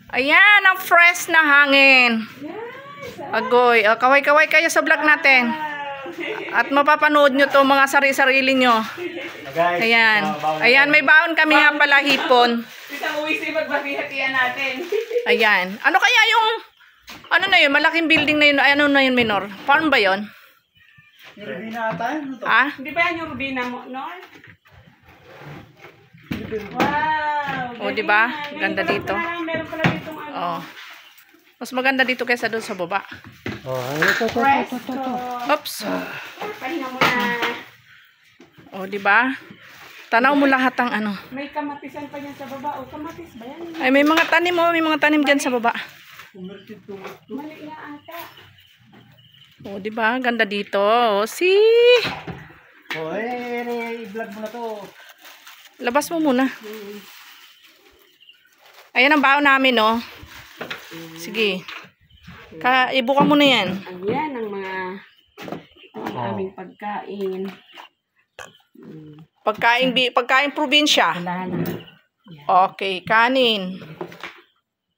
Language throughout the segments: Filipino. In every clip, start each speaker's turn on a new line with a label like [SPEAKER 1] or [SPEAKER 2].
[SPEAKER 1] Ayan, ang fresh na hangin. Agoy. Kaway-kaway kayo sa vlog natin. At mapapanood nyo to mga sari-sarili nyo. Ayan. Ayan, may baon kami nga pala hipon.
[SPEAKER 2] Isang uwi si magbahihatian natin.
[SPEAKER 1] Ayan. Ano kaya yung, ano na yun, malaking building na yun, ano na yun, Minor? Farm ba yun?
[SPEAKER 3] Rubina ata yun.
[SPEAKER 1] Ah?
[SPEAKER 2] Hindi ba yan yung rubina mo, no? Wow!
[SPEAKER 1] O, diba? Ganda dito.
[SPEAKER 2] Meron pala dito ano.
[SPEAKER 1] Oh. Mas maganda dito kaysa doon sa baba.
[SPEAKER 2] Presto.
[SPEAKER 1] Oops.
[SPEAKER 2] Pahinga mo na.
[SPEAKER 1] O, diba? Tanaw mo lahat ang ano.
[SPEAKER 2] May kamatisan pa yan sa baba. O, kamatis ba yan?
[SPEAKER 1] Ay, may mga tanim mo. May mga tanim dyan sa baba.
[SPEAKER 2] Mali na ata.
[SPEAKER 1] O, diba? Ganda dito. O, see?
[SPEAKER 3] Oh, i-vlog mo na to.
[SPEAKER 1] Labas mo muna. Ayan ang baon namin, no? Sige. Ibuka mo na yan.
[SPEAKER 2] Ayan ang mga aming pagkain.
[SPEAKER 1] Pagkain probinsya.
[SPEAKER 2] Wala na.
[SPEAKER 1] Okay, kanin.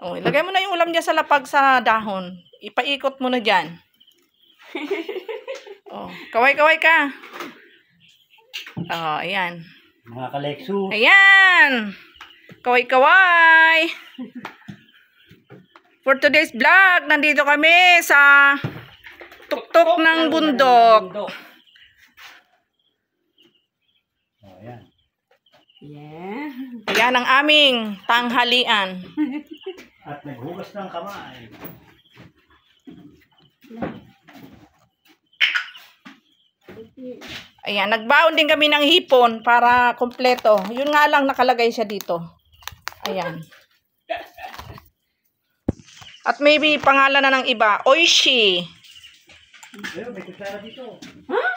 [SPEAKER 1] Oh, ilagay mo na yung ulam dyan sa lapag sa dahon. Ipaikot mo na dyan. Oh, kaway-kaway ka. Oh, ayan.
[SPEAKER 3] Mga kaleksu.
[SPEAKER 1] Ayan. Kaway-kaway. For today's vlog, nandito kami sa tuktok ng bundok.
[SPEAKER 3] Oh, ayan.
[SPEAKER 2] Yeah.
[SPEAKER 1] Ayan ang aming tanghalian.
[SPEAKER 3] At naghugas ng kamay.
[SPEAKER 1] Ayan, nagbaon din kami ng hipon para kompleto. Yun nga lang nakalagay siya dito. Ayan. At maybe pangalan na ng iba, Oishi.
[SPEAKER 3] Ayun, may kutsara dito.
[SPEAKER 2] Huh?